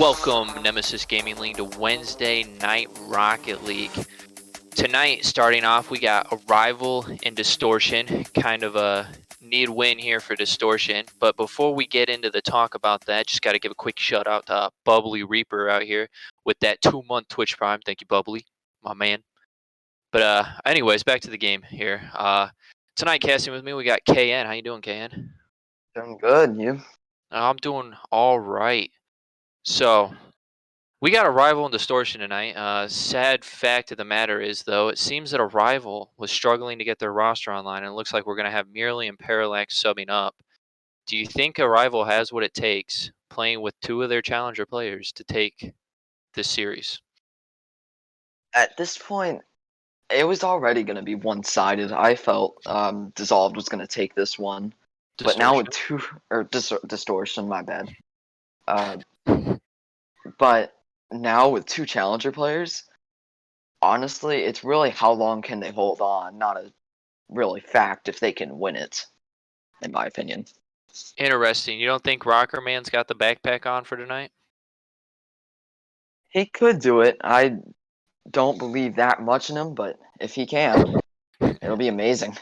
Welcome, Nemesis Gaming League, to Wednesday Night Rocket League. Tonight, starting off, we got Arrival and Distortion. Kind of a need win here for Distortion. But before we get into the talk about that, just got to give a quick shout out to Bubbly Reaper out here with that 2-month Twitch Prime. Thank you, Bubbly, my man. But anyways, back to the game here. Tonight, casting with me, we got KN. How you doing, KN? Doing good, you? I'm doing all right. So, we got Arrival and Distortion tonight. Sad fact of the matter is, though, it seems that Arrival was struggling to get their roster online, and it looks like we're going to have Merely and Parallax subbing up. Do you think Arrival has what it takes, playing with two of their challenger players, to take this series? At this point, it was already going to be one-sided. I felt Dissolved was going to take this one. But now with Distortion, my bad. But now with two challenger players, honestly, it's really how long can they hold on, not a really fact if they can win it, in my opinion. Interesting. You don't think Rocker Man's got the backpack on for tonight? He could do it. I don't believe that much in him, but if he can, it'll be amazing.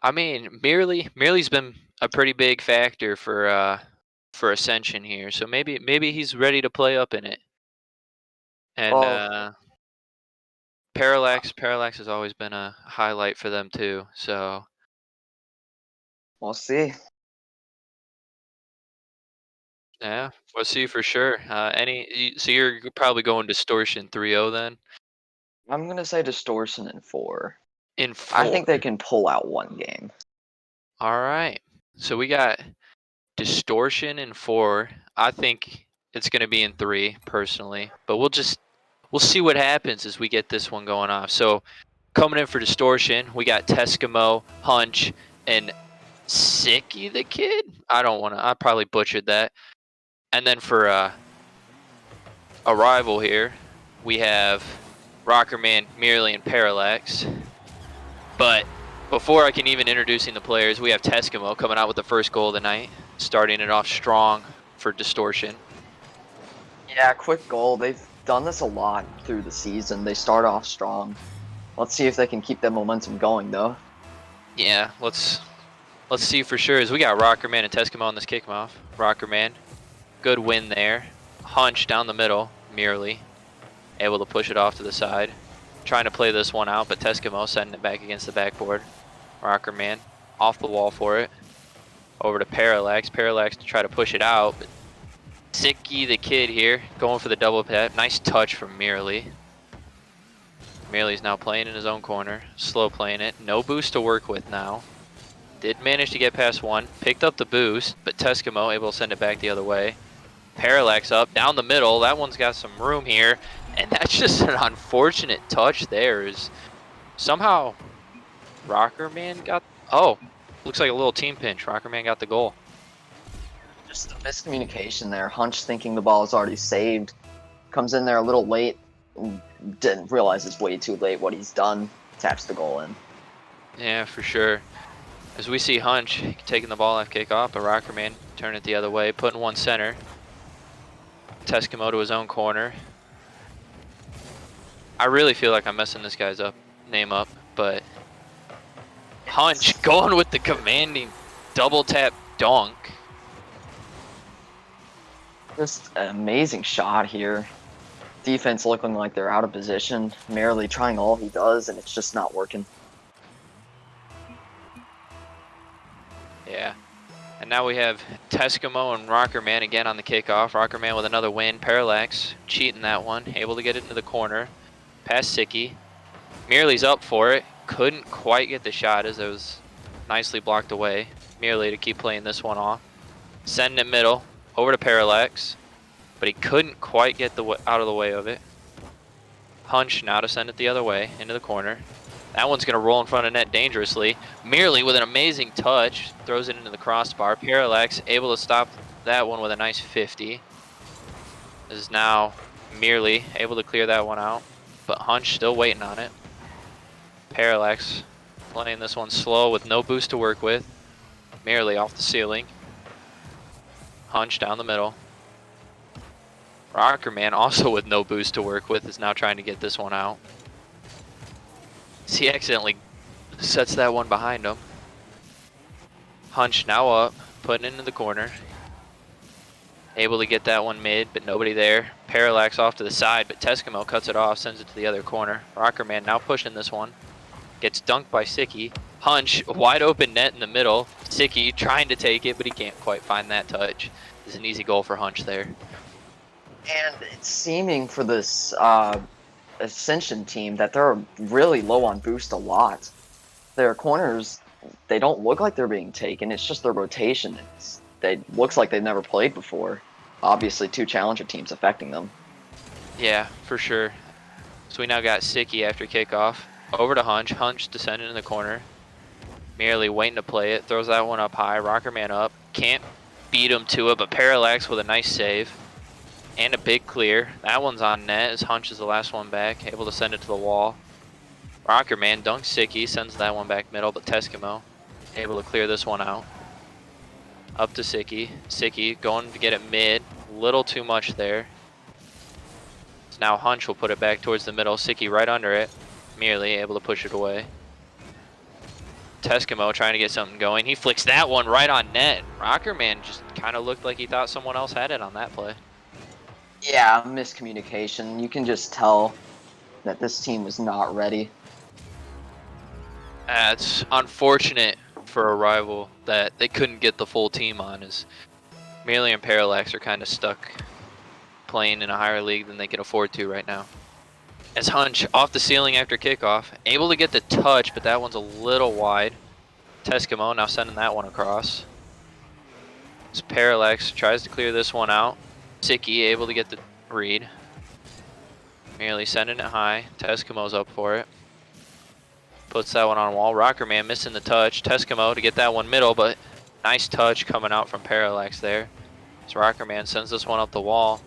I mean, Merely's been a pretty big factor for Ascension here, so maybe he's ready to play up in it. And Parallax has always been a highlight for them too, so We'll see. yeah, we'll see for sure. So you're probably going Distortion 3-0 then? I'm going to say Distortion in 4. In 4. I think they can pull out one game. All right. So we got Distortion in 4. I think it's going to be in 3 personally, but we'll see what happens as we get this one going off. So coming in for Distortion, we got Teskimo, Hunch, and Sicky the Kid. I probably butchered that. And then for Arrival here, we have Rockerman, Merely, and Parallax. But before I can even introducing the players, we have Teskimo coming out with the first goal of the night, starting it off strong for Distortion. Yeah, quick goal. They've done this a lot through the season. They start off strong. Let's see if they can keep that momentum going, though. Yeah, let's see for sure. As we got Rockerman and Teskimo on this kickoff. Rockerman, good win there. Hunch down the middle, Merely, able to push it off to the side. Trying to play this one out, but Teskimo sending it back against the backboard. Rockerman off the wall for it. Over to Parallax. Parallax to try to push it out, but Sicky the Kid here going for the double tap. Nice touch from Merely. Merely's now playing in his own corner. Slow playing it. No boost to work with now. Did manage to get past one. Picked up the boost, but Teskimo able to send it back the other way. Parallax up, down the middle. That one's got some room here. And that's just an unfortunate touch there. Is somehow Rockerman got... Oh, looks like a little team pinch. Rockerman got the goal. Just a miscommunication there. Hunch thinking the ball is already saved. Comes in there a little late. Didn't realize it's way too late what he's done. Taps the goal in. Yeah, for sure. As we see Hunch taking the ball off kickoff, but Rockerman turn it the other way, putting one center. Teskimo to his own corner. I really feel like I'm messing this guy's name up, but Hunch going with the commanding double tap dunk. Just an amazing shot here. Defense looking like they're out of position. Merely trying all he does, and it's just not working. Yeah. And now we have Teskimo and Rockerman again on the kickoff. Rockerman with another win. Parallax cheating that one. Able to get it into the corner. Past Sicky. Merely's up for it. Couldn't quite get the shot as it was nicely blocked away. Merely to keep playing this one off. Sending it middle. Over to Parallax. But he couldn't quite get out of the way of it. Hunch now to send it the other way. Into the corner. That one's going to roll in front of net dangerously. Merely with an amazing touch. Throws it into the crossbar. Parallax able to stop that one with a nice 50. This is now Merely able to clear that one out. But Hunch still waiting on it. Parallax playing this one slow with no boost to work with. Merely off the ceiling. Hunch down the middle. Rockerman, also with no boost to work with, is now trying to get this one out. He accidentally sets that one behind him. Hunch now up, putting it into the corner. Able to get that one mid, but nobody there. Parallax off to the side, but Teskimo cuts it off, sends it to the other corner. Rockerman now pushing this one. Gets dunked by Sicky. Hunch, wide open net in the middle. Sicky trying to take it, but he can't quite find that touch. It's an easy goal for Hunch there. And it's seeming for this Ascension team that they're really low on boost a lot. Their corners, they don't look like they're being taken. It's just their rotation. Looks like they've never played before. Obviously, 2 challenger teams affecting them. Yeah, for sure. So we now got Sicky after kickoff. Over to Hunch. Hunch descending in the corner. Merely waiting to play it. Throws that one up high. Rockerman up. Can't beat him to it, but Parallax with a nice save. And a big clear. That one's on net as Hunch is the last one back. Able to send it to the wall. Rockerman dunks Sicky. Sends that one back middle, but Teskimo able to clear this one out. Up to Sicky. Sicky going to get it mid. Little too much there. So now Hunch will put it back towards the middle. Sicky right under it. Merely able to push it away. Teskimo trying to get something going. He flicks that one right on net. Rockerman just kind of looked like he thought someone else had it on that play. Yeah, miscommunication. You can just tell that this team was not ready. It's unfortunate for a rival that they couldn't get the full team on, as Merely and Parallax are kind of stuck playing in a higher league than they can afford to right now. As Hunch off the ceiling after kickoff, able to get the touch, but that one's a little wide. Teskimo now sending that one across. As Parallax tries to clear this one out. Sicky able to get the read. Merely sending it high. Teskimo's up for it. Puts that one on wall. Rockerman missing the touch. Teskimo to get that one middle, but nice touch coming out from Parallax there. So Rockerman sends this one up the wall.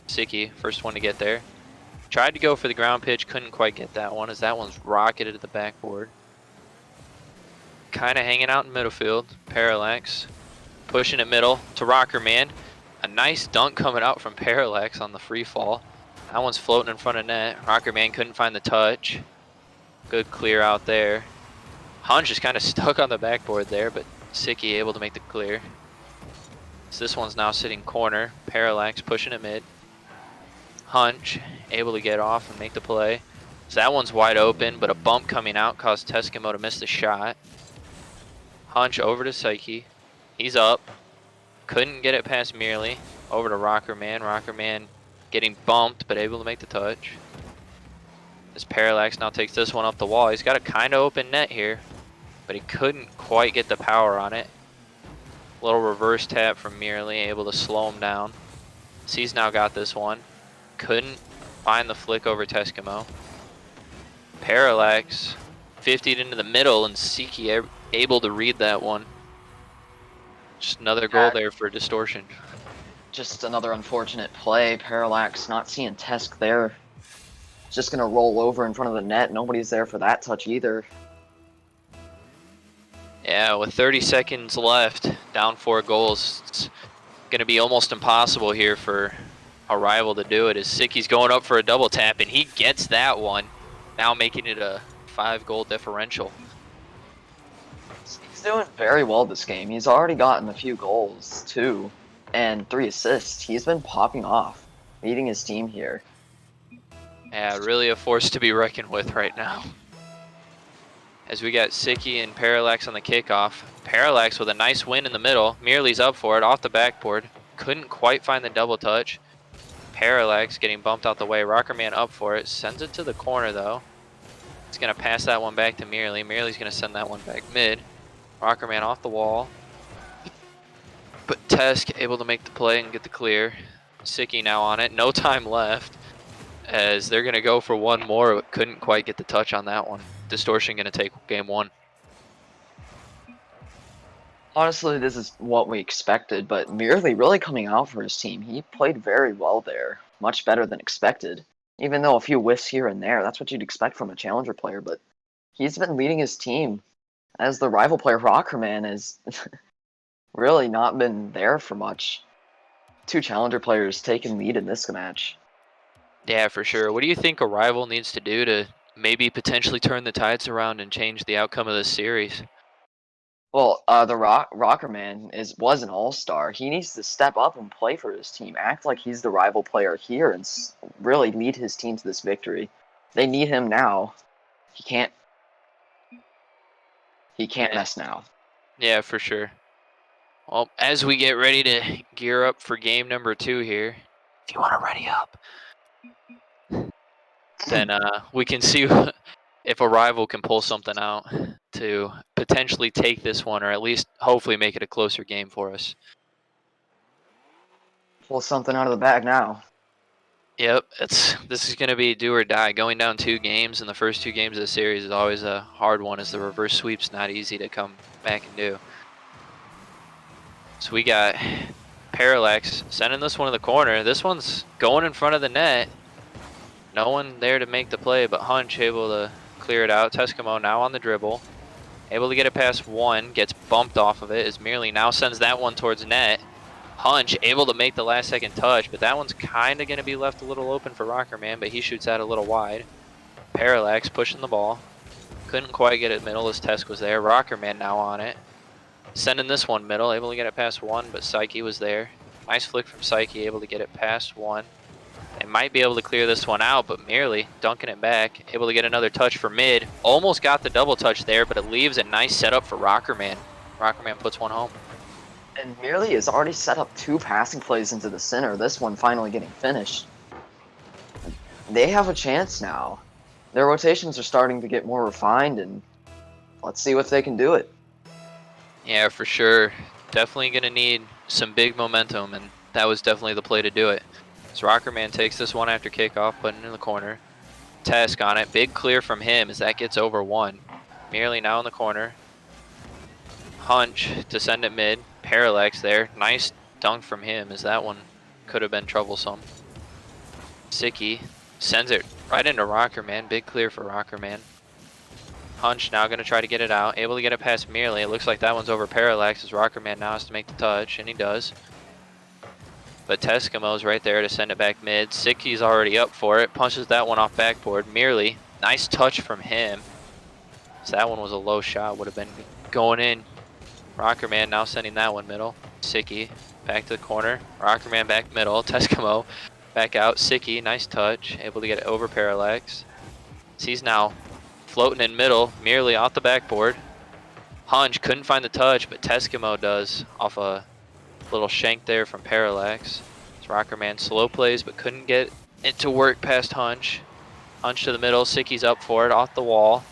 Sicky, first one to get there. Tried to go for the ground pitch, couldn't quite get that one, as that one's rocketed at the backboard. Kind of hanging out in midfield. Parallax pushing it middle to Rockerman. A nice dunk coming out from Parallax on the free fall. That one's floating in front of net. Rockerman couldn't find the touch. Good clear out there. Hunch is kind of stuck on the backboard there, but Sicky able to make the clear. So this one's now sitting corner. Parallax pushing it mid. Hunch able to get off and make the play. So that one's wide open, but a bump coming out caused Teskimo to miss the shot. Hunch over to Psyche. He's up. Couldn't get it past Merely. Over to Rockerman. Rockerman getting bumped, but able to make the touch. As Parallax now takes this one up the wall. He's got a kind of open net here, but he couldn't quite get the power on it. Little reverse tap from Merely, able to slow him down. So he's now got this one. Couldn't find the flick over Teskimo. Parallax 50'd into the middle, and Sicky able to read that one. Just another goal there for Distortion. Just another unfortunate play. Parallax not seeing Tesk there. Just gonna roll over in front of the net. Nobody's there for that touch either. Yeah, with 30 seconds left, down 4 goals, it's gonna be almost impossible here for a rival to do it, as Sicky's going up for a double tap, and he gets that one, now making it a 5-goal differential. He's doing very well this game. He's already gotten a few goals, too, and 3 assists. He's been popping off, leading his team here. Yeah, really a force to be reckoned with right now. As we got Sicky and Parallax on the kickoff. Parallax with a nice win in the middle. Merely's up for it, off the backboard. Couldn't quite find the double touch. Parallax getting bumped out the way. Rockerman up for it. Sends it to the corner though. He's going to pass that one back to Merely. Merely's going to send that one back mid. Rockerman off the wall. But Tesk able to make the play and get the clear. Sicky now on it. No time left, as they're going to go for one more, but couldn't quite get the touch on that one. Distortion going to take game 1. Honestly, this is what we expected, but Merely really coming out for his team. He played very well there, much better than expected. Even though a few whiffs here and there, that's what you'd expect from a challenger player, but he's been leading his team, as the rival player Rockerman has really not been there for much. two challenger players taking lead in this match. Yeah, for sure. What do you think a rival needs to do to maybe potentially turn the tides around and change the outcome of this series? Well, the Rocker Man was an all-star. He needs to step up and play for his team, act like he's the rival player here, and really lead his team to this victory. They need him now. He can't. He can't Yeah, mess now. yeah, for sure. Well, as we get ready to gear up for game number 2 here, if you want to ready up, then we can see if a rival can pull something out to potentially take this one, or at least hopefully make it a closer game for us. Pull something out of the bag now. Yep, this is going to be do or die. Going down 2 games in the first 2 games of the series is always a hard one, as the reverse sweep's not easy to come back and do. So we got Parallax sending this one to the corner. This one's going in front of the net. No one there to make the play, but Hunch able to clear it out. Teskimo now on the dribble. Able to get it past one, gets bumped off of it as Merely now sends that one towards net. Hunch able to make the last second touch, but that one's kind of going to be left a little open for Rockerman, but he shoots that a little wide. Parallax pushing the ball. Couldn't quite get it middle as Tesk was there. Rockerman now on it. Sending this one middle, able to get it past one, but Psyche was there. Nice flick from Psyche, able to get it past one. They might be able to clear this one out, but Merely dunking it back. Able to get another touch for mid. Almost got the double touch there, but it leaves a nice setup for Rockerman. Rockerman puts one home. And Merely has already set up 2 passing plays into the center, this one finally getting finished. They have a chance now. Their rotations are starting to get more refined, and let's see if they can do it. Yeah, for sure. Definitely going to need some big momentum, and that was definitely the play to do it. So Rockerman takes this one after kickoff, putting it in the corner. Tesk on it. Big clear from him as that gets over one. Merely now in the corner. Hunch to send it mid. Parallax there. Nice dunk from him as that one could have been troublesome. Sicky sends it right into Rockerman. Big clear for Rockerman. Hunch now going to try to get it out. Able to get it past Merely. It looks like that one's over Parallax as Rockerman now has to make the touch, and he does. But Teskimo's right there to send it back mid. Sicky's already up for it. Punches that one off backboard. Merely. Nice touch from him. So that one was a low shot. Would have been going in. Rockerman now sending that one middle. Sicky back to the corner. Rockerman back middle. Teskimo back out. Sicky, nice touch. Able to get it over Parallax. So he's now floating in middle. Merely off the backboard. Hunch couldn't find the touch, but Teskimo does off a little shank there from Parallax. So Rockerman slow plays, but couldn't get it to work past Hunch. Hunch to the middle. Sicky's up for it off the wall.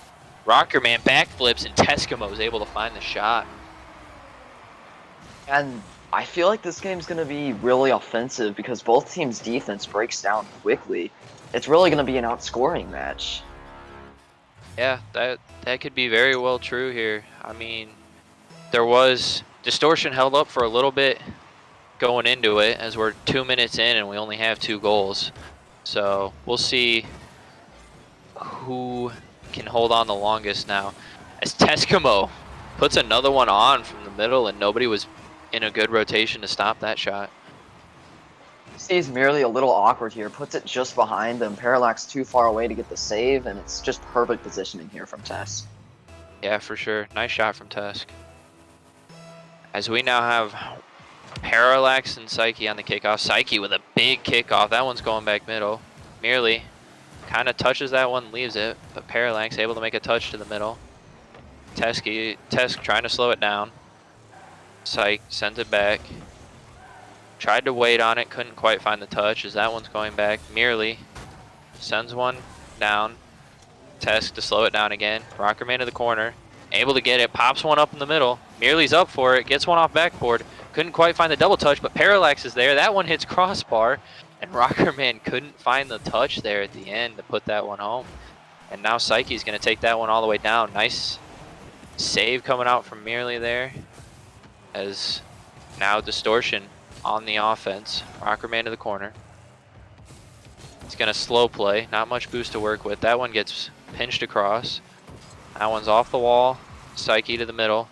Rockerman backflips, and Teskimo is able to find the shot. And I feel like this game's going to be really offensive because both teams' defense breaks down quickly. It's really going to be an outscoring match. Yeah, that could be very well true here. I mean, there was Distortion held up for a little bit going into it as we're 2 minutes in and we only have 2 goals. So we'll see who can hold on the longest now. As Teskimo puts another one on from the middle and nobody was in a good rotation to stop that shot. He's merely a little awkward here, puts it just behind them. Parallax too far away to get the save, and it's just perfect positioning here from Tesk. Yeah, for sure. Nice shot from Tesk. As we now have Parallax and Psyche on the kickoff. Psyche with a big kickoff. That one's going back middle. Merely kind of touches that one, leaves it, but Parallax able to make a touch to the middle. Tesk trying to slow it down. Psych sends it back. Tried to wait on it, couldn't quite find the touch as that one's going back. Merely sends one down. Tesk to slow it down again. Rockerman to the corner. Able to get it, pops one up in the middle. Merely's up for it, gets one off backboard. Couldn't quite find the double touch, but Parallax is there. That one hits crossbar, and Rockerman couldn't find the touch there at the end to put that one home. And now Psyche's going to take that one all the way down. Nice save coming out from Merely there. As now Distortion on the offense. Rockerman to the corner. He's going to slow play. Not much boost to work with. That one gets pinched across. That one's off the wall. Psyche to the middle.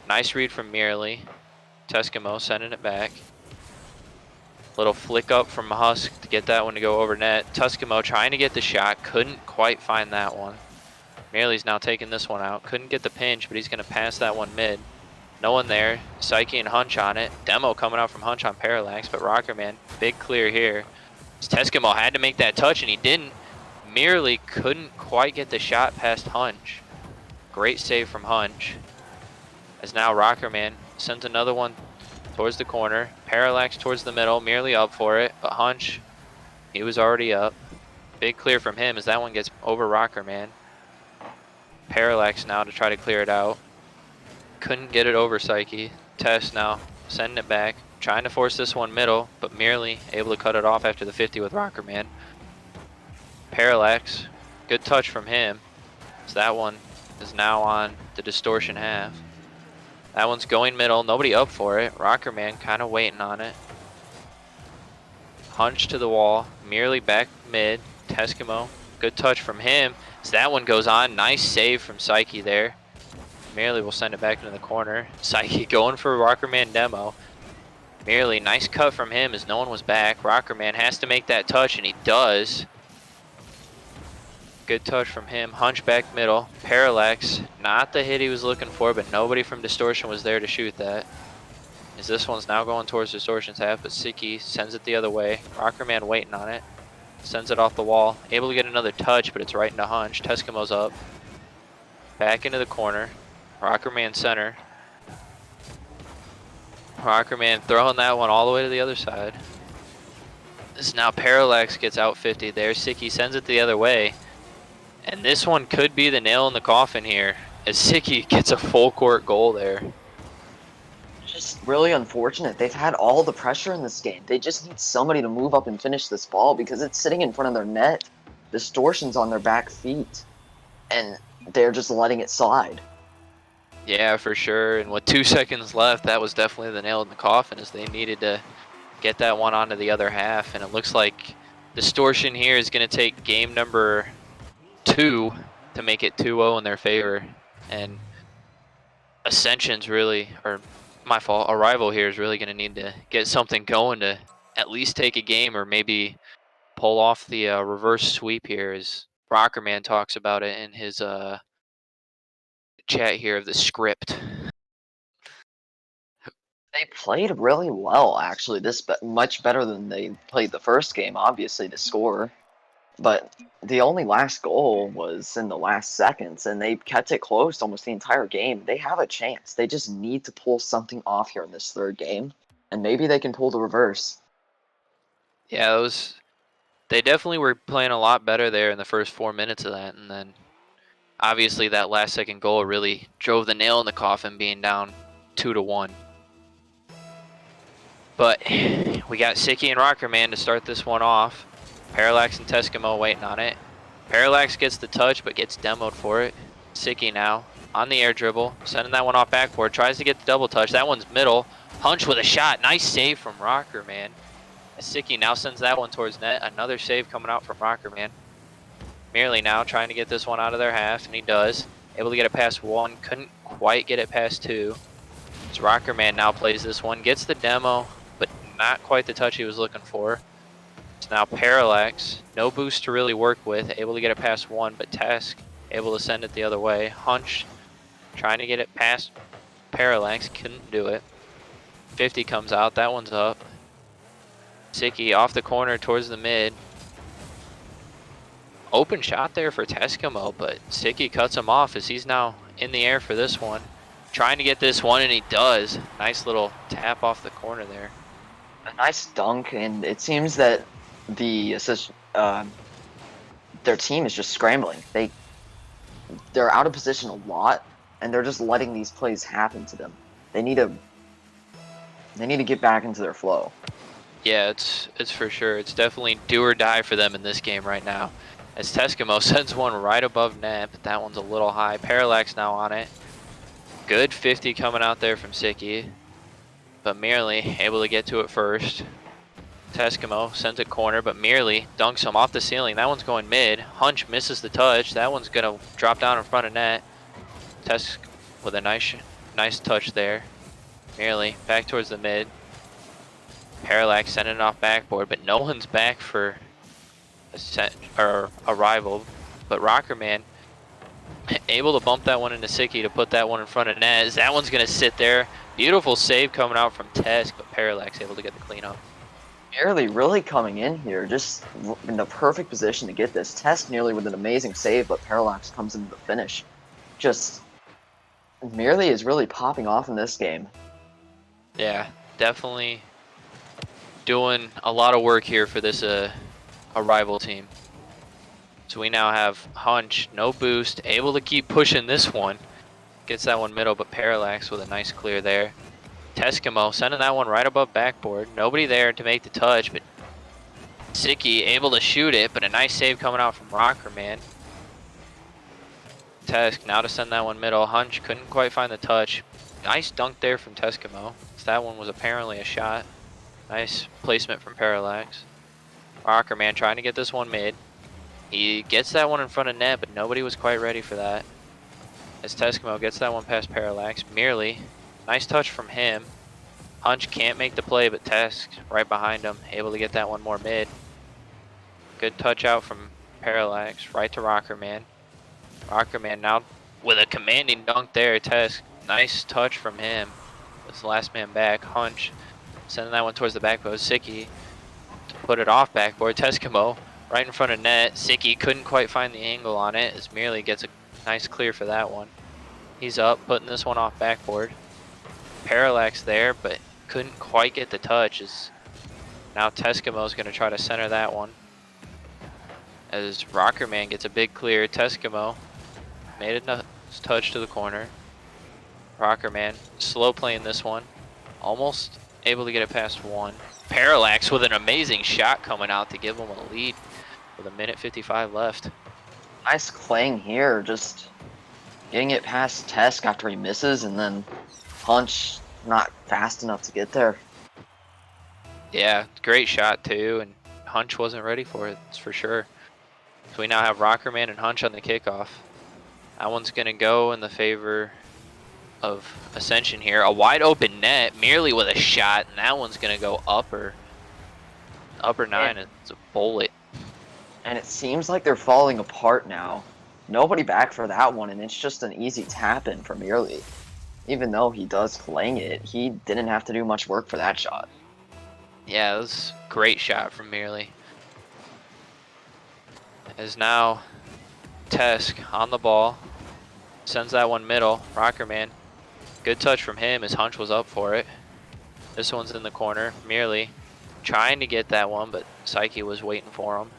Nice read from Merely. Teskimo sending it back. Little flick up from Husk to get that one to go over net. Tuscamo trying to get the shot, couldn't quite find that one. Merely's now taking this one out. Couldn't get the pinch, but he's going to pass that one mid. No one there. Psyche and Hunch on it. Demo coming out from Hunch on Parallax, but Rockerman, big clear here. Tuscamo had to make that touch, and he didn't. Merely couldn't quite get the shot past Hunch. Great save from Hunch. As now Rockerman sends another one towards the corner. Parallax towards the middle, merely up for it, but Hunch, he was already up. Big clear from him as that one gets over Rockerman. Parallax now to try to clear it out. Couldn't get it over Psyche. Test now, sending it back. Trying to force this one middle, but merely able to cut it off after the 50 with Rockerman. Parallax, good touch from him. So that one is now on the Distortion half. That one's going middle, nobody up for it. Rockerman kind of waiting on it. Hunch to the wall, merely back mid. Tuscamo, good touch from him. So that one goes on, nice save from Psyche there. Merely will send it back into the corner. Psyche going for Rockerman demo. Merely, nice cut from him as no one was back. Rockerman has to make that touch, and he does. Good touch from him. Hunch back middle. Parallax, not the hit he was looking for, but nobody from Distortion was there to shoot that. As this one's now going towards Distortion's half, but Psyche sends it the other way. Rockerman waiting on it. Sends it off the wall. Able to get another touch, but it's right into Hunch. Tuscamo's up. Back into the corner. Rockerman center. Rockerman throwing that one all the way to the other side. This now Parallax gets out 50 there. Psyche sends it the other way. And this one could be the nail in the coffin here, as Psyche gets a full court goal there. Just really unfortunate. They've had all the pressure in this game. They just need somebody to move up and finish this ball because it's sitting in front of their net. Distortion's on their back feet. And they're just letting it slide. Yeah, for sure. And with 2 seconds left, that was definitely the nail in the coffin, as they needed to get that one onto the other half. And it looks like Distortion here is going to take game number 2 to make it 2-0 in their favor. And Ascension's really, or my fault, Arrival here is really going to need to get something going to at least take a game, or maybe pull off the reverse sweep here, as Rockerman talks about it in his chat here of the script. They played really well, actually. Much better than they played the first game, obviously, to score. But the only last goal was in the last seconds, and they kept it close almost the entire game. They have a chance. They just need to pull something off here in this third game, and maybe they can pull the reverse. Yeah, they definitely were playing a lot better there in the first 4 minutes of that, and then obviously that last second goal really drove the nail in the coffin, being down 2-1. But we got Psyche and Rockerman to start this one off. Parallax and Tuscamo waiting on it. Parallax gets the touch, but gets demoed for it. Psyche now on the air dribble, sending that one off backboard, tries to get the double touch. That one's middle. Hunch with a shot. Nice save from Rockerman. Psyche now sends that one towards net. Another save coming out from Rockerman. Merely now trying to get this one out of their half, and he does. Able to get it past 1, couldn't quite get it past 2. So Rockerman now plays this one, gets the demo, but not quite the touch he was looking for. It's now Parallax, no boost to really work with, able to get it past 1, but Task able to send it the other way. Hunch trying to get it past Parallax, couldn't do it. 50 comes out, that one's up. Psyche off the corner towards the mid. Open shot there for Tuscamo, but Psyche cuts him off as he's now in the air for this one. Trying to get this one, and he does. Nice little tap off the corner there. A nice dunk, and it seems that their team is just scrambling. They're out of position a lot, and they're just letting these plays happen to them. They need to get back into their flow. Yeah, it's for sure. It's definitely do or die for them in this game right now. As Tuscamo sends one right above net, but that one's a little high. Parallax now on it. Good 50 coming out there from Psyche, but Merely able to get to it first. Tuscamo sends it corner, but Merely dunks him off the ceiling. That one's going mid. Hunch misses the touch. That one's gonna drop down in front of net. Tusk with a nice touch there. Merely back towards the mid. Parallax sending it off backboard, but no one's back for a rival. But Rockerman able to bump that one into Sicky to put that one in front of net. As that one's going to sit there. Beautiful save coming out from Tesk, but Parallax able to get the cleanup. Merely really coming in here, just in the perfect position to get this. Test nearly with an amazing save, but Parallax comes into the finish. Just, Merely is really popping off in this game. Yeah, definitely doing a lot of work here for this a rival team. So we now have Hunch, no boost, able to keep pushing this one. Gets that one middle, but Parallax with a nice clear there. Teskimo sending that one right above backboard. Nobody there to make the touch, but Sicky able to shoot it, but a nice save coming out from Rockerman. Tesk now to send that one middle. Hunch couldn't quite find the touch. Nice dunk there from Teskimo. That one was apparently a shot. Nice placement from Parallax. Rockerman trying to get this one mid. He gets that one in front of net, but nobody was quite ready for that. As Teskimo gets that one past Parallax. Merely, nice touch from him. Hunch can't make the play, but Tesk right behind him, able to get that one more mid. Good touch out from Parallax, right to Rockerman. Rockerman now with a commanding dunk there. Tesk, nice touch from him. It's the last man back. Hunch sending that one towards the back post. Sicky to put it off backboard. Teskimo right in front of net. Sicky couldn't quite find the angle on it as Merely gets a nice clear for that one. He's up, putting this one off backboard. Parallax there, but couldn't quite get the touch. As now Teskimo's going to try to center that one. As Rockerman gets a big clear. Teskimo made a touch to the corner. Rockerman slow playing this one. Almost able to get it past one. Parallax with an amazing shot coming out to give him a lead with 1:55 left. Nice clang here, just getting it past Tesk after he misses, and then Hunch not fast enough to get there. Yeah, great shot too, and Hunch wasn't ready for it, that's for sure. So we now have Rockerman and Hunch on the kickoff. That one's going to go in the favor of Ascension here. A wide open net, Merely with a shot, and that one's going to go upper nine. It's a bullet. And it seems like they're falling apart now. Nobody back for that one, and it's just an easy tap-in for Merely. Even though he does clang it, he didn't have to do much work for that shot. Yeah, it was a great shot from Merely. As now Tesk on the ball. Sends that one middle. Rockerman. Good touch from him as Hunch was up for it. This one's in the corner. Merely trying to get that one, but Psyche was waiting for him.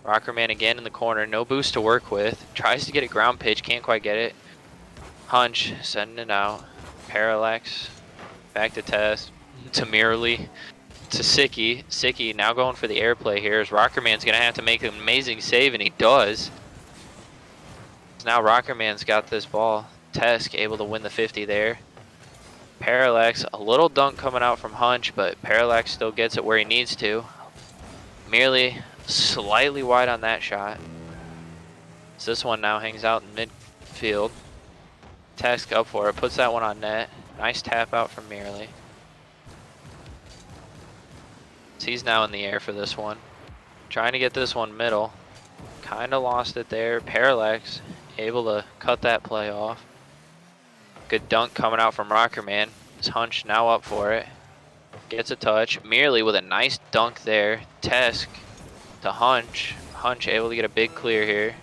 Rockerman again in the corner. No boost to work with. Tries to get it ground pitch. Can't quite get it. Hunch sending it out. Parallax. Back to Tesk. To Merely. To Sicky. Sicky now going for the airplay here as Rockerman's going to have to make an amazing save, and he does. Now Rockerman's got this ball. Tesk able to win the 50 there. Parallax, a little dunk coming out from Hunch, but Parallax still gets it where he needs to. Merely slightly wide on that shot. So this one now hangs out in midfield. Tesk up for it, puts that one on net. Nice tap out from Merely. So he's now in the air for this one. Trying to get this one middle. Kind of lost it there. Parallax able to cut that play off. Good dunk coming out from Rockerman. His Hunch now up for it. Gets a touch. Merely with a nice dunk there. Tesk to Hunch. Hunch able to get a big clear here.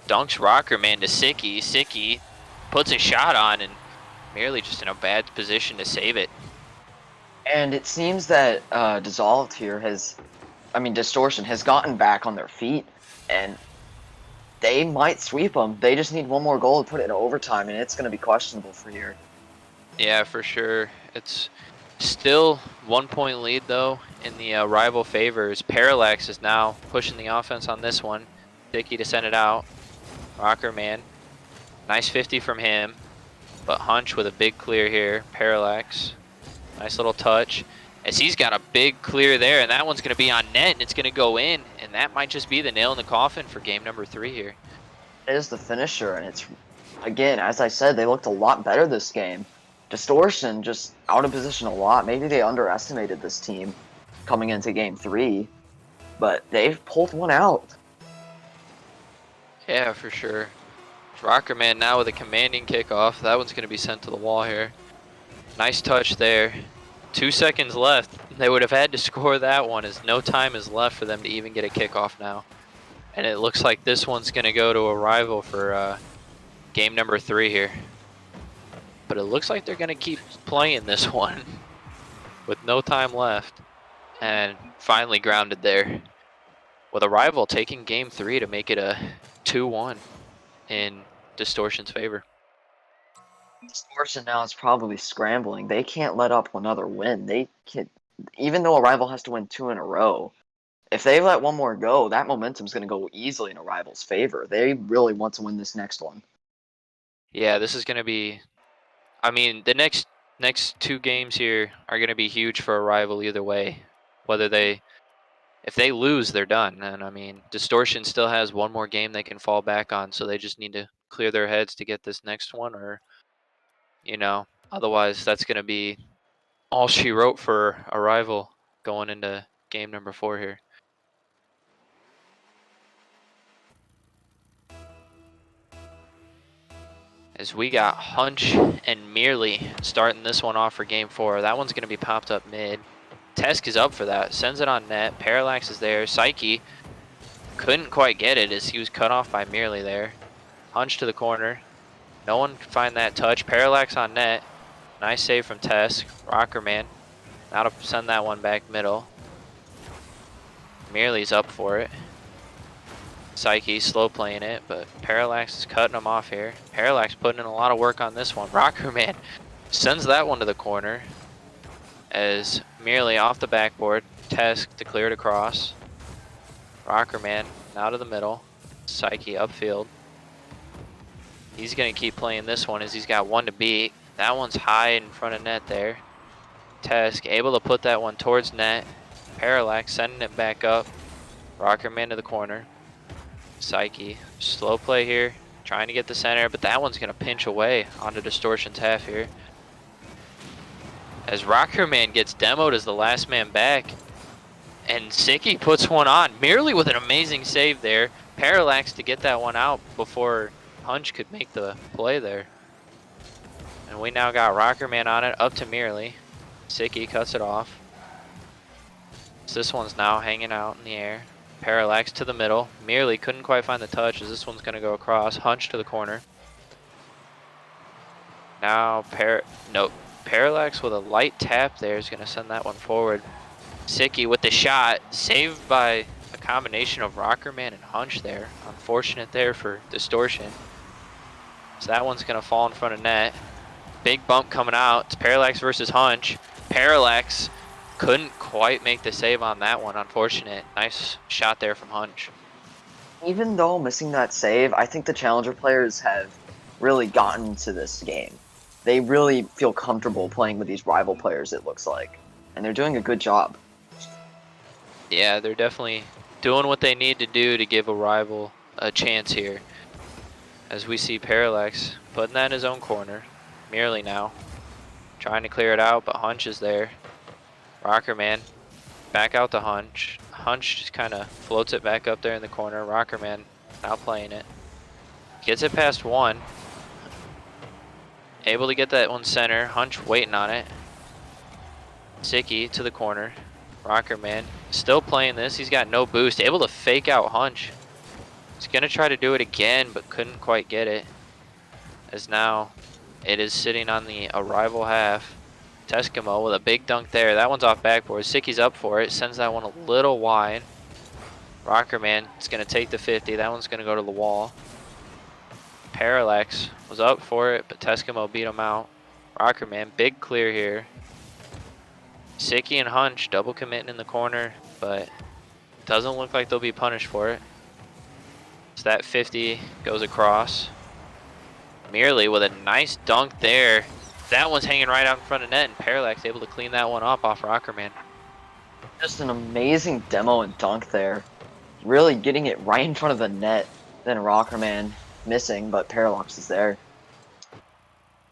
Dunks Rockerman to Sicky. Sicky puts a shot on, and Merely just in a bad position to save it. And it seems that Distortion has gotten back on their feet, and they might sweep them. They just need one more goal to put it in overtime, and it's going to be questionable for here. Yeah, for sure. It's still 1 point lead, though, in the rival favors. Parallax is now pushing the offense on this one. Dickey to send it out. Rockerman. Nice 50 from him. But Hunch with a big clear here. Parallax. Nice little touch. As he's got a big clear there, and that one's going to be on net, and it's going to go in. And that might just be the nail in the coffin for game number 3 here. It is the finisher, and it's, again, as I said, they looked a lot better this game. Distortion just out of position a lot. Maybe they underestimated this team coming into game 3, but they've pulled one out. Yeah, for sure. Rockerman now with a commanding kickoff. That one's going to be sent to the wall here. Nice touch there. 2 seconds left. They would have had to score that one as no time is left for them to even get a kickoff now. And it looks like this one's going to go to a rival for game number 3 here. But it looks like they're going to keep playing this one with no time left. And finally grounded there. With a rival taking game 3 to make it a 2-1 in Distortion's favor. Distortion now is probably scrambling. They can't let up another win. They can, even though a rival has to win 2 in a row. If they let one more go, that momentum's going to go easily in a rival's favor. They really want to win this next one. Yeah, this is going to be. I mean, the next 2 games here are going to be huge for a rival either way. If they lose, they're done. And I mean, Distortion still has one more game they can fall back on, so they just need to clear their heads to get this next one, or otherwise that's going to be all she wrote for a rival going into game number 4 here. As we got Hunch and Merely starting this one off for game 4. That one's going to be popped up mid. Tesk is up for that, sends it on net. Parallax is there. Psyche couldn't quite get it as he was cut off by Merely there. Hunch to the corner. No one could find that touch. Parallax on net. Nice save from Tesk. Rockerman. Now to send that one back middle. Merely's up for it. Psyche slow playing it, but Parallax is cutting him off here. Parallax putting in a lot of work on this one. Rockerman sends that one to the corner as Merely off the backboard. Tesk to clear it across. Rockerman now to the middle. Psyche upfield. He's going to keep playing this one as he's got one to beat. That one's high in front of net there. Tesk able to put that one towards net. Parallax sending it back up. Rockerman to the corner. Psyche, slow play here, trying to get the center, but that one's going to pinch away onto Distortion's half here. As Rockerman gets demoed as the last man back, and Sicky puts one on, merely with an amazing save there. Parallax to get that one out before Hunch could make the play there. And we now got Rockerman on it, up to Merely. Sicky cuts it off. So this one's now hanging out in the air. Parallax to the middle. Merely couldn't quite find the touch as this one's going to go across. Hunch to the corner. Now Parallax with a light tap there is going to send that one forward. Sicky with the shot. Saved by a combination of Rockerman and Hunch there. Unfortunate there for Distortion. So that one's going to fall in front of net. Big bump coming out. It's Parallax versus Hunch. Parallax couldn't quite make the save on that one. Unfortunate. Nice shot there from Hunch. Even though missing that save, I think the challenger players have really gotten to this game. They really feel comfortable playing with these rival players, it looks like. And they're doing a good job. Yeah, they're definitely doing what they need to do to give a rival a chance here. As we see Parallax putting that in his own corner. Merely now. Trying to clear it out, but Hunch is there. Rockerman back out to Hunch. Hunch just kind of floats it back up there in the corner. Rockerman now playing it. Gets it past one. Able to get that one center. Hunch waiting on it. Sicky to the corner. Rockerman still playing this. He's got no boost. Able to fake out Hunch. He's going to try to do it again, but couldn't quite get it. As now it is sitting on the arrival half. Teskimo with a big dunk there. That one's off backboard. Sicky's up for it. Sends that one a little wide. Rockerman is going to take the 50. That one's going to go to the wall. Parallax was up for it, but Teskimo beat him out. Rockerman, big clear here. Sicky and Hunch double committing in the corner, but doesn't look like they'll be punished for it. So that 50 goes across. Merely with a nice dunk there. That one's hanging right out in front of net, and Parallax able to clean that one up off Rockerman. Just an amazing demo and dunk there. Really getting it right in front of the net. Then Rockerman missing, but Parallax is there.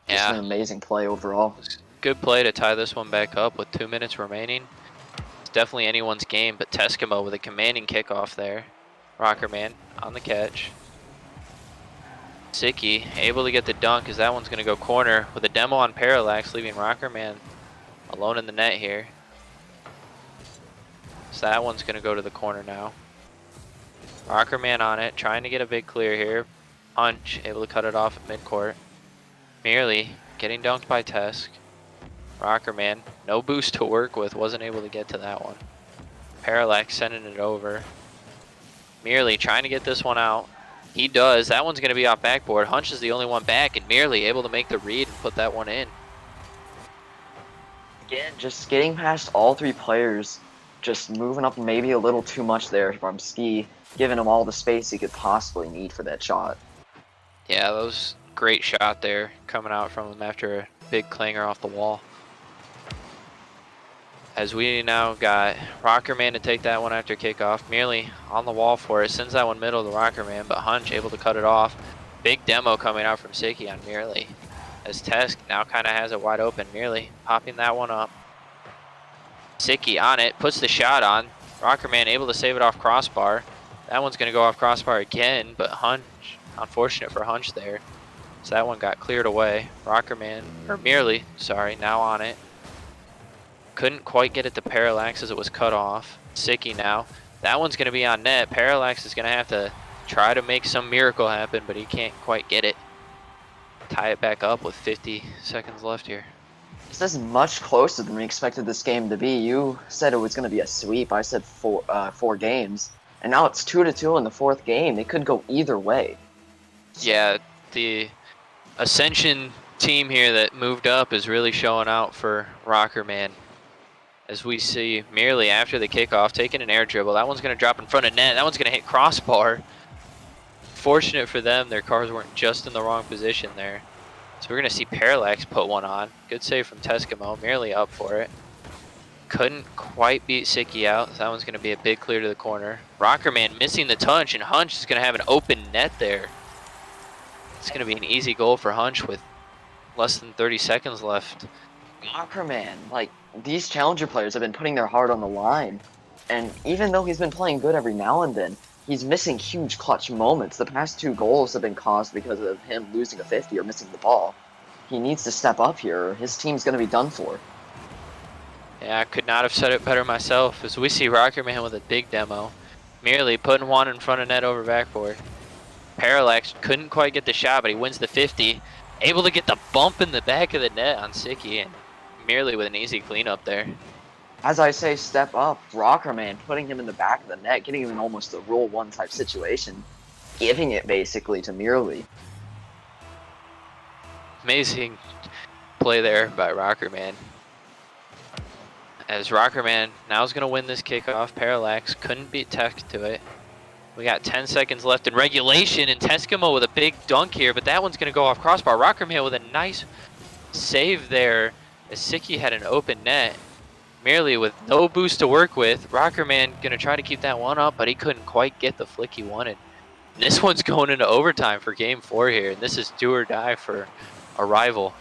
Just an Yeah, amazing play overall. good play to tie this one back up with 2 minutes remaining. It's definitely anyone's game, but Teskimo with a commanding kickoff there. Rockerman on the catch. Sicky able to get the dunk as that one's going to go corner with a demo on Parallax, leaving Rockerman alone in the net here. So that one's going to go to the corner now. Rockerman on it, trying to get a big clear here. Hunch able to cut it off at midcourt. Merely getting dunked by Tesk. Rockerman, no boost to work with, wasn't able to get to that one. Parallax sending it over. Merely trying to get this one out. He does. That one's going to be off backboard. Hunch is the only one back, and Merely able to make the read and put that one in. Again, just getting past all three players, just moving up maybe a little too much there from Ski, giving him all the space he could possibly need for that shot. Yeah, that was a great shot there coming out from him after a big clanger off the wall. As we now got Rockerman to take that one after kickoff. Merely on the wall for it. Sends that one middle to Rockerman, but Hunch able to cut it off. Big demo coming out from Sicky on Merely. As Tesk now kind of has it wide open. Merely popping that one up. Sicky on it, puts the shot on. Rockerman able to save it off crossbar. That one's going to go off crossbar again, but Hunch, unfortunate for Hunch there. So that one got cleared away. Rockerman, or Merely, sorry, now on it. Couldn't quite get it to Parallax as it was cut off. Sicky now. That one's going to be on net. Parallax is going to have to try to make some miracle happen, but he can't quite get it. Tie it back up with 50 seconds left here. This is much closer than we expected this game to be. You said it was going to be a sweep. I said four games. And now it's 2-2 in the fourth game. It could go either way. Yeah, the Ascension team here that moved up is really showing out for Rockerman. As we see Merely after the kickoff, taking an air dribble. That one's going to drop in front of net. That one's going to hit crossbar. Fortunate for them, their cars weren't just in the wrong position there. So we're going to see Parallax put one on. Good save from Teskimo. Merely up for it. Couldn't quite beat Sicky out. So that one's going to be a big clear to the corner. Rockerman missing the touch, and Hunch is going to have an open net there. It's going to be an easy goal for Hunch with less than 30 seconds left. Rockerman, like, these challenger players have been putting their heart on the line. And even though he's been playing good every now and then, he's missing huge clutch moments. The past 2 goals have been caused because of him losing a 50 or missing the ball. He needs to step up here, or his team's going to be done for. Yeah, I could not have said it better myself. As we see Rockerman with a big demo. Merely putting one in front of net over backboard. Parallax couldn't quite get the shot, but he wins the 50. Able to get the bump in the back of the net on Sicky, and Merely with an easy cleanup there. As I say, step up. Rockerman putting him in the back of the net, getting him in almost a Rule 1 type situation. Giving it basically to Merely. Amazing play there by Rockerman. As Rockerman now is going to win this kickoff. Parallax couldn't beat Tesk to it. We got 10 seconds left in regulation, and Teskimo with a big dunk here, but that one's going to go off crossbar. Rockerman with a nice save there as Sicky had an open net. Merely with no boost to work with. Rockerman going to try to keep that one up, but he couldn't quite get the flick he wanted. And this one's going into overtime for game 4 here, and this is do or die for a rival.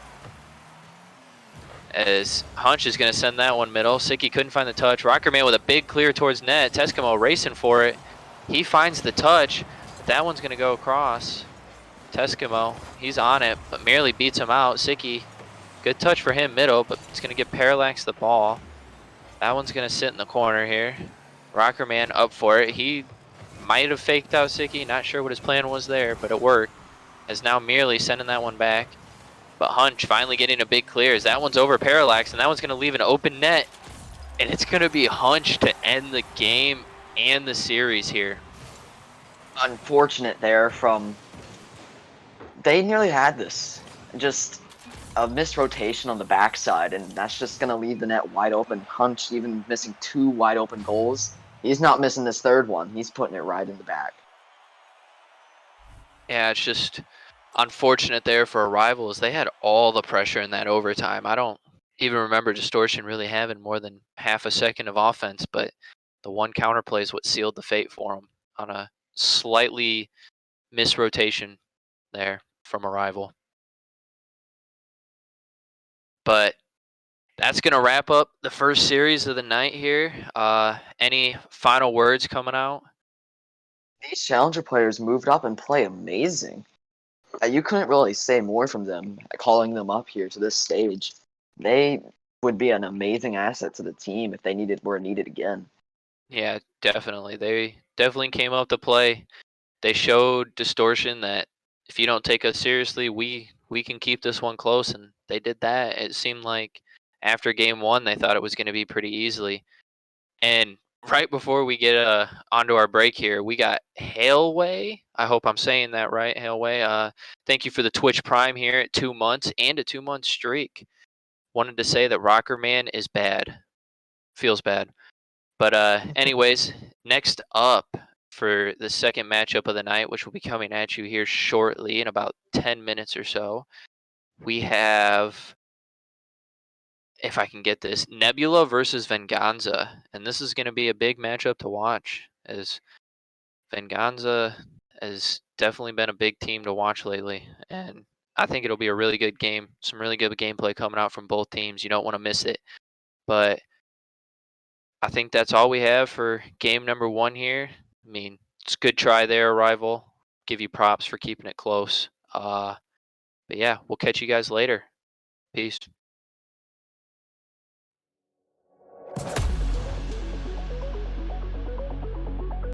As Hunch is going to send that one middle. Sicky couldn't find the touch. Rockerman with a big clear towards net. Teskimo racing for it. He finds the touch, but that one's going to go across. Teskimo, he's on it, but Merely beats him out. Sicky, good touch for him middle, but it's going to give Parallax the ball. That one's going to sit in the corner here. Rockerman up for it. He might have faked out Sicky. Not sure what his plan was there, but it worked. As now Merely sending that one back. But Hunch finally getting a big clear as that one's over Parallax, and that one's going to leave an open net. And it's going to be Hunch to end the game and the series here. Unfortunate there from... They nearly had this. Just a missed rotation on the backside, and that's just going to leave the net wide open. Hunch even missing 2 wide open goals. He's not missing this third one. He's putting it right in the back. Yeah, it's just unfortunate there for our rivals. They had all the pressure in that overtime. I don't even remember Distortion really having more than half a second of offense, but the one counterplay is what sealed the fate for them on a slightly missed rotation there from a rival. But that's going to wrap up the first series of the night here. Any final words coming out? These challenger players moved up and play amazing. You couldn't really say more from them, calling them up here to this stage. They would be an amazing asset to the team if they were needed again. Yeah, definitely. They definitely came up to play. They showed Distortion that if you don't take us seriously, we can keep this one close, and they did that. It seemed like after game one, they thought it was going to be pretty easily. And right before we get onto our break here, we got Hailway. I hope I'm saying that right, Hailway. Thank you for the Twitch Prime here at 2 months and a 2 month streak. Wanted to say that Rocker Man is bad. Feels bad. But anyways, next up for the second matchup of the night, which will be coming at you here shortly in about 10 minutes or so, we have, if I can get this, Nebula versus Venganza. And this is going to be a big matchup to watch, as Venganza has definitely been a big team to watch lately. And I think it'll be a really good game. Some really good gameplay coming out from both teams. You don't want to miss it. But I think that's all we have for game number one here. I mean, it's a good try there, Rival. Give you props for keeping it close. But yeah, we'll catch you guys later. Peace.